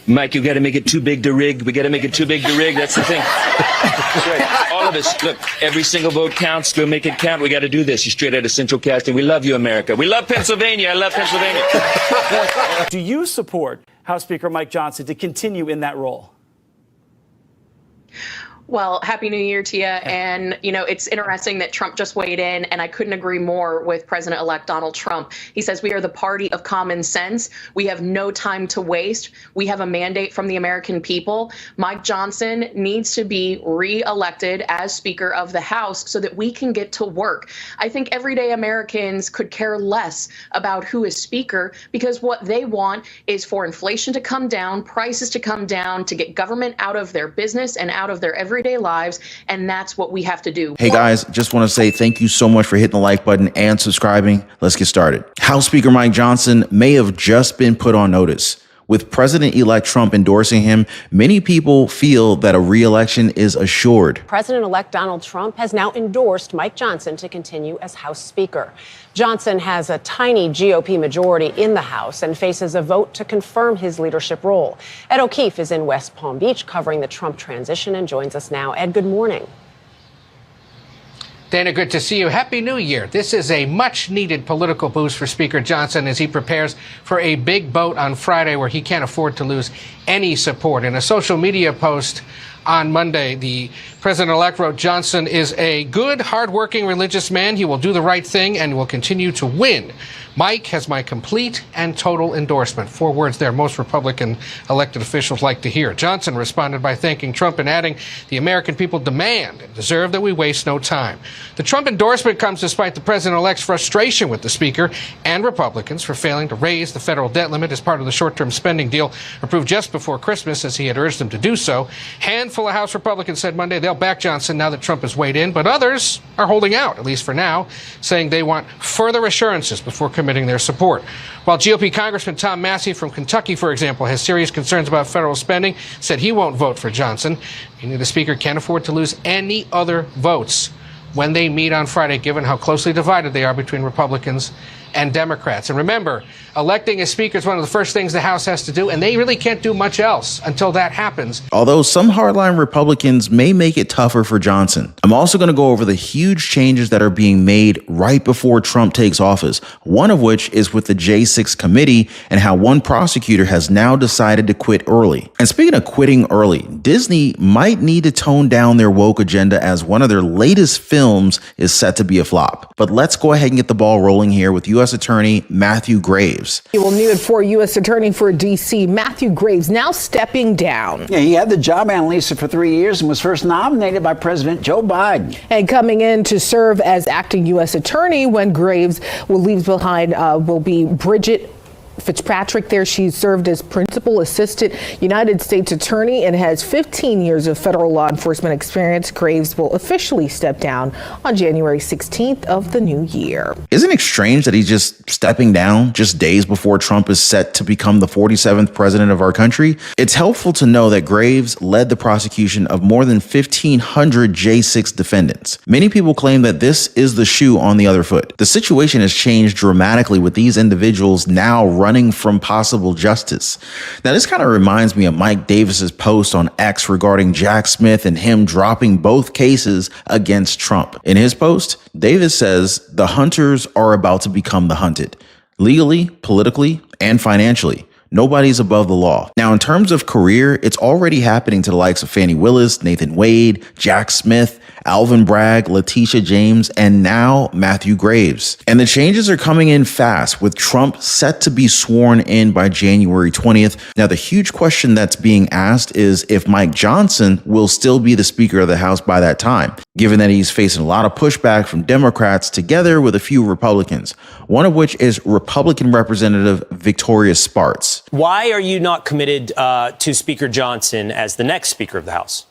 Mike, you got to make it too big to rig. We got to make it too big to rig. That's the thing. That's right. All of us. Look, every single vote counts. Go make it count. We got to do this. You're straight out of Central Casting. We love you, America. We love Pennsylvania. I love Pennsylvania. Do you support House Speaker Mike Johnson to continue in that role? Well, Happy New Year to you. And, you know, it's interesting that Trump just weighed in, and I couldn't agree more with President-elect Donald Trump. He says we are the party of common sense. We have no time to waste. We have a mandate from the American people. Mike Johnson needs to be re-elected as Speaker of the House so that we can get to work. I think everyday Americans could care less about who is Speaker, because what they want is for inflation to come down, prices to come down, to get government out of their business and out of their everyday lives, and that's what we have to do. Hey guys, just want to say thank you so much for hitting the like button and subscribing. Let's get started. House Speaker Mike Johnson may have just been put on notice. With President-elect Trump endorsing him, many people feel that a re-election is assured. President-elect Donald Trump has now endorsed Mike Johnson to continue as House Speaker. Johnson has a tiny GOP majority in the House and faces a vote to confirm his leadership role. Ed O'Keefe is in West Palm Beach covering the Trump transition and joins us now. Ed, good morning. Dana, good to see you. Happy New Year. This is a much-needed political boost for Speaker Johnson as he prepares for a big vote on Friday where he can't afford to lose any support. In a social media post on Monday, the president-elect wrote, "Johnson is a good, hard-working religious man. He will do the right thing and will continue to win. Mike has my complete and total endorsement." 4 words there most Republican elected officials like to hear. Johnson responded by thanking Trump and adding, "The American people demand and deserve that we waste no time." The Trump endorsement comes despite the president-elect's frustration with the Speaker and Republicans for failing to raise the federal debt limit as part of the short-term spending deal approved just before Christmas, as he had urged them to do so. Handful of House Republicans said Monday they'll back Johnson now that Trump has weighed in, but others are holding out, at least for now, saying they want further assurances before committing their support. While GOP Congressman Tom Massey from Kentucky, for example, has serious concerns about federal spending, said he won't vote for Johnson, meaning the Speaker can't afford to lose any other votes when they meet on Friday, given how closely divided they are between Republicans and Democrats. And remember, electing a Speaker is one of the first things the House has to do, and they really can't do much else until that happens. Although some hardline Republicans may make it tougher for Johnson. I'm also going to go over the huge changes that are being made right before Trump takes office, one of which is with the J6 committee and how one prosecutor has now decided to quit early. And speaking of quitting early, Disney might need to tone down their woke agenda as one of their latest films is set to be a flop. But let's go ahead and get the ball rolling here with U.S. Attorney Matthew Graves. Well, new at 4, U.S. Attorney for D.C. Matthew Graves now stepping down. Yeah, he had the job, Annalisa, for 3 years and was first nominated by President Joe Biden. And coming in to serve as acting U.S. Attorney when Graves will leave behind will be Bridget Fitzpatrick there. She served as Principal Assistant United States Attorney and has 15 years of federal law enforcement experience. Graves will officially step down on January 16th of the new year. Isn't it strange that he's just stepping down just days before Trump is set to become the 47th president of our country? It's helpful to know that Graves led the prosecution of more than 1,500 J6 defendants. Many people claim that this is the shoe on the other foot. The situation has changed dramatically with these individuals now running from possible justice. Now, this kind of reminds me of Mike Davis's post on X regarding Jack Smith and him dropping both cases against Trump. In his post, Davis says the hunters are about to become the hunted, legally, politically, and financially. Nobody's above the law. Now, in terms of career, it's already happening to the likes of Fani Willis, Nathan Wade, Jack Smith, Alvin Bragg, Letitia James, and now Matthew Graves. And the changes are coming in fast, with Trump set to be sworn in by January 20th. Now, the huge question that's being asked is if Mike Johnson will still be the Speaker of the House by that time, given that he's facing a lot of pushback from Democrats together with a few Republicans, one of which is Republican Representative Victoria Spartz. Why are you not committed to Speaker Johnson as the next Speaker of the House?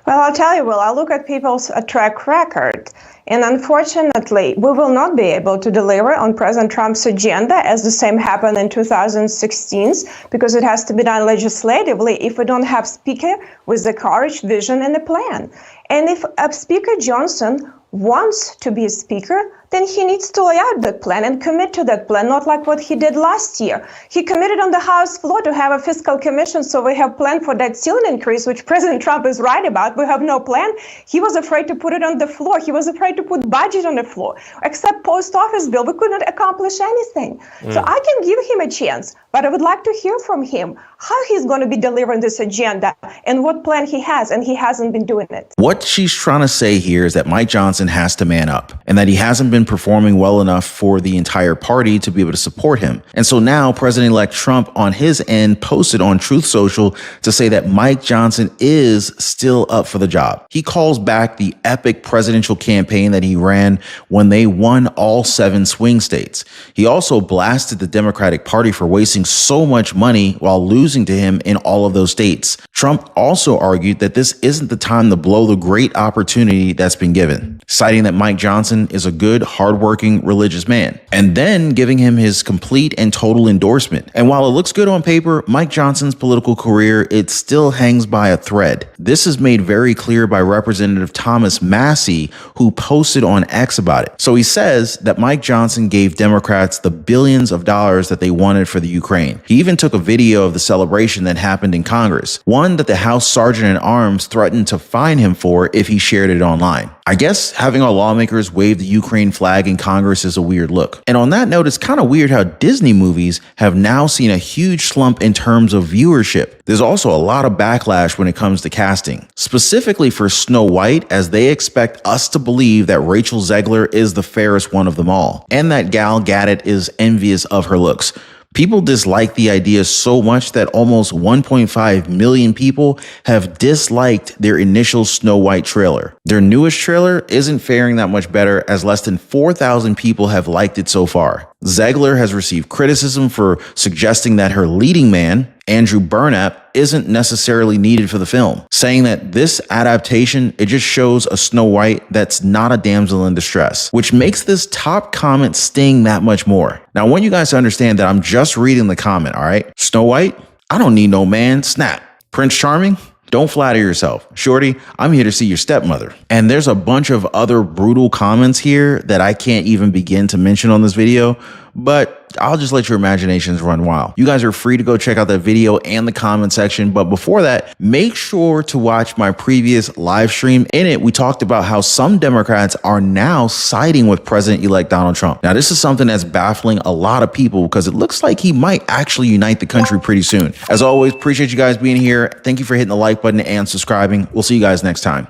Well, I'll tell you, I look at people's track record, and unfortunately, we will not be able to deliver on President Trump's agenda, as the same happened in 2016, because it has to be done legislatively if we don't have Speaker with the courage, vision, and a plan. And if Speaker Johnson wants to be a Speaker, then he needs to lay out that plan and commit to that plan, not like what he did last year. He committed on the House floor to have a fiscal commission, so we have plan for that ceiling increase, which President Trump is right about. We have no plan. He was afraid to put it on the floor. He was afraid to put budget on the floor. Except post office bill, we could not accomplish anything. So I can give him a chance, but I would like to hear from him how he's going to be delivering this agenda and what plan he has, and he hasn't been doing it. What she's trying to say here is that Mike Johnson has to man up and that he hasn't been performing well enough for the entire party to be able to support him. And so now President-elect Trump on his end posted on Truth Social to say that Mike Johnson is still up for the job. He calls back the epic presidential campaign that he ran when they won all 7 swing states. He also blasted the Democratic Party for wasting so much money while losing to him in all of those states. Trump also argued that this isn't the time to blow the great opportunity that's been given, citing that Mike Johnson is a good, hardworking, religious man, and then giving him his complete and total endorsement. And while it looks good on paper, Mike Johnson's political career, it still hangs by a thread. This is made very clear by Representative Thomas Massey, who posted on X about it. So he says that Mike Johnson gave Democrats the billions of dollars that they wanted for the Ukraine. He even took a video of the celebration that happened in Congress, one that the House Sergeant at Arms threatened to fine him for if he shared it online. I guess having our lawmakers wave the Ukraine flag in Congress is a weird look. And on that note, it's kind of weird how Disney movies have now seen a huge slump in terms of viewership. There's also a lot of backlash when it comes to casting, specifically for Snow White, as they expect us to believe that Rachel Zegler is the fairest one of them all, and that Gal Gadot is envious of her looks. People dislike the idea so much that almost 1.5 million people have disliked their initial Snow White trailer. Their newest trailer isn't faring that much better, as less than 4,000 people have liked it so far. Zegler has received criticism for suggesting that her leading man, Andrew Burnap, isn't necessarily needed for the film, saying that this adaptation, it just shows a Snow White that's not a damsel in distress, which makes this top comment sting that much more. Now, I want you guys to understand that I'm just reading the comment, all right? Snow White, I don't need no man, snap. Prince Charming, don't flatter yourself. Shorty, I'm here to see your stepmother. And there's a bunch of other brutal comments here that I can't even begin to mention on this video, but I'll just let your imaginations run wild. You guys are free to go check out that video and the comment section. But before that, make sure to watch my previous live stream. In it, we talked about how some Democrats are now siding with President-elect Donald Trump. Now, this is something that's baffling a lot of people because it looks like he might actually unite the country pretty soon. As always, appreciate you guys being here. Thank you for hitting the like button and subscribing. We'll see you guys next time.